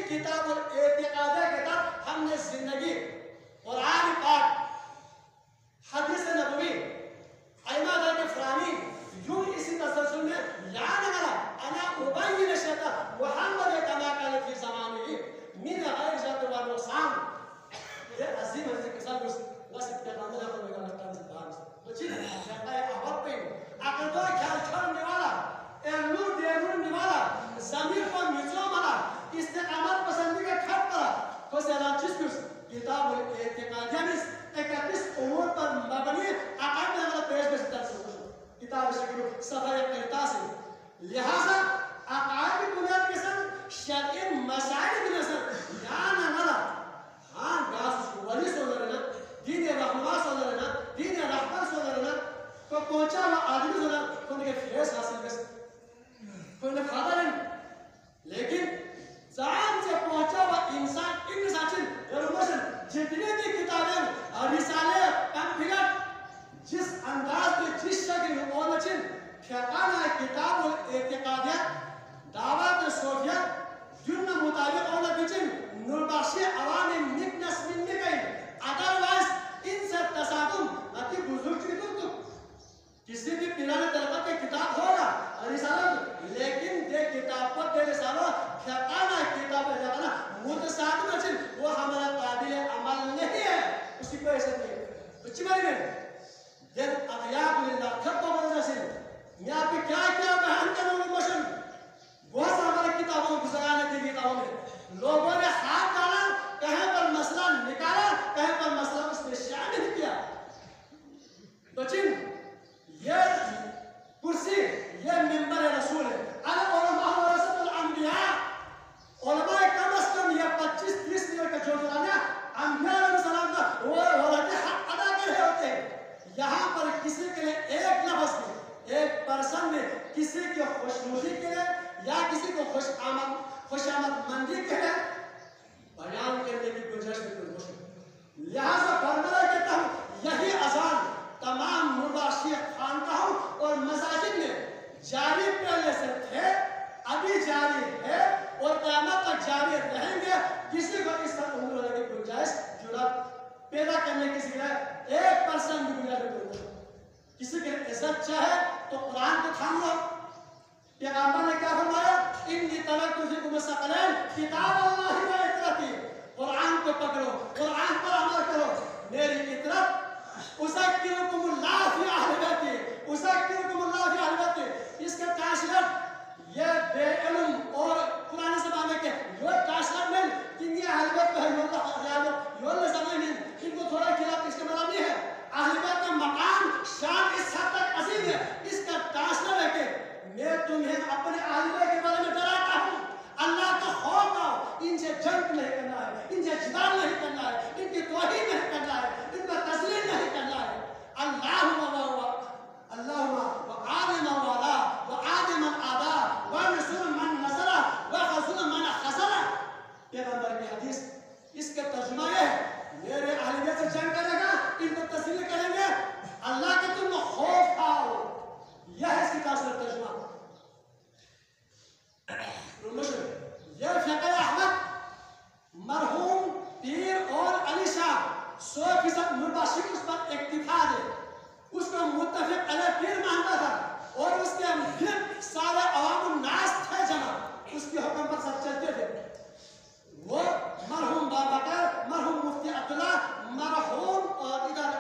किताब एतिकाद के तहत हमने जिंदगी कुरान पाक हदीस नबवी अइमा के फरामी यूं इसी तसलसल में याद वाला अना उबय्यिन शता मुहम्मद कमा कान फी ज़मानिही मिन गैर ज़त व नुक़सान ये अजीम है कि सब बस पैगंबर को मेरा लगता है बात तो चीज कहता है अब पे अगर तो ख्याल छोड़ने वाला ए नूर दे नूर निवाला ज़मीर को मिचो वाला इस्तिकामत पसंदी के खत पर को से अल्लाह जिस किताब एतिकाद में 31 उमूर पर मबनी अकाद में वाला पेश में दर्ज किताब शक्ल सफा 81 लिहाजा अकाद की बुनियाद के संग शरई मसाइल की नजर यान वाला हां गास वली सोलरना दीन रहमा सोलरना दीन रहमान सोलरना को पहुंचा हुआ आदमी सोलर को के फेस हासिल कर कोई ने फायदा नहीं लेकिन जान से पहुंचा हुआ इंसान इन साचिन रेवोल्यूशन जितने भी किताबें और रिसाले पैम्फलेट जिस अंदाज में जिस शक्ल में ओनचिन ठिकाना किताब एतिकादियत दावत सोफियत जुन्न मुताबिक ओन बिचिन नुरबाशी अवाम निकनस मिन निकई अदरवाइज इनसे तसादुम अति बुजुर्ग की तो किसी भी पिराने तरह के किताब होगा रिसाला लेकिन दे किताब पर दे रिसाला ठिकाना किताब है जाना मुतसाद में वो हमारा काबिल अमल नहीं है उसकी कोई ऐसा नहीं है तो चिमारी में जब अगयाब लिल्लाह खत्म हो जाए यहाँ पे क्या क्या बयान करने वाले मशन बहुत सा हमारे किताबों को गुजराने की किताबों में लोगों ने हाथ डाला कहीं पर मसला निकाला कहीं पर मसला उसमें शामिल किया तो चिन ये कुर्सी ये मिंबर रसूल है अल उलमा वरसतुल अंबिया उलमा कम से कम ये 25-30 मिनट का जो दुराना अंबिया अलैहि सलाम का वो वरते हक अदा कर रहे होते हैं यहाँ पर किसी के लिए एक लफ्ज में एक पर्सन में किसी की खुशनुदी के लिए या किसी को खुशामद मंदी के लिए बयान करने की गुंजाइश बिल्कुल मुश्किल लिहाजा फरमाया कहता हूँ यही अजान तमाम मुबाशी खानकाहों और मसाजिद में जारी पहले से थे अभी जारी है और क़यामत तक जारी रहेंगे किसी को इस तरह उम्र होने की गुंजाइश जुर्रत पैदा करने किसी के लिए 1% भी गुंजाइश नहीं किसी के इज्जत चाहे तो कुरान को थाम लो पैगंबर ने क्या फरमाया इन्नी तवक्कुल फिकुम सकलैन किताब अल्लाह व इतरती कुरान को पकड़ो कुरान पर अमल करो मेरी इतरत उसक्किरुकुमुल्लाह फी अहली बैती उसक्किरुकुमुल्लाह फी अहली बैती इसका ट्रांसलेट ये बेइल्म और पुराने ज़माने के जो ट्रांसलेट में कि ये अहली बैत है यो ज़माने में इनको थोड़ा खिलाफ इसका मतलब नहीं है अहली बैत का मकाम शान इस हद तक अजीम है इसका ट्रांसलेट है कि मैं तुम्हें अपने अहली बैत के बारे में डराता हूँ अल्लाह का खौफ आओ इनसे जंग नहीं करना है इनसे जिदाल नहीं करना है इनकी तौहीन नहीं करना है इनका तस्लीम नहीं करना है अल्लाहुम्मा व आदिमा वाला व आदिमन आदा व नसर मन नसरा व खज़ुल मन खज़रा पैगंबर की हदीस इसका तर्जुमा है मेरे अहली बैत से जंग करेगा इनको तस्लीम करेंगे अल्लाह के तुम खौफ आओ यह है इसकी तर्जुमा ये फ़क़ीह अहमद मरहूम पीर और अली शाह 100% मुबाशी उस पर इक्तिफा है उसको मुत्तफ़िक़ अलैह पीर मानता था और उसके फिर सारे अवामुन नास थे जमा उसके हुक्म पर सब चलते थे वो मरहूम बाबकर मरहूम मुफ्ती अब्दुल्ला मरहूम और इधर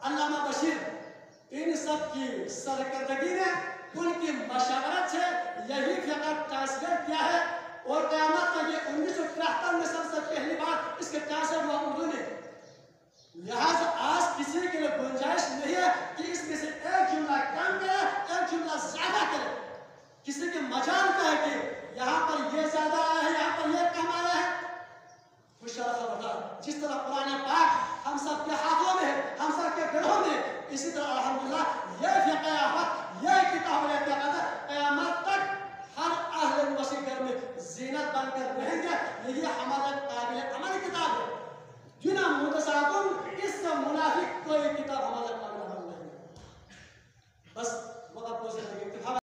अल्लामा बशीर इन सब की सरकर्दगी ने उनकी मशवरत से यही फ़क़ीह ट्रांसलेट किया है और क़यामत तक ये 1973 में सबसे पहली बार इसके ट्रांसलेट हुआ उर्दू में लिहाजा आज किसी के लिए गुंजाइश नहीं है कि इसमें से एक जुमला कम करे एक जुमला ज्यादा करे किसी के मजाल का है कि यहाँ पर ये ज्यादा आया है यहाँ पर ये कम आया है खुशखबरदार जिस तरह कुरान पाक हम सब के हाथों में है हम सब के घरों में इसी तरह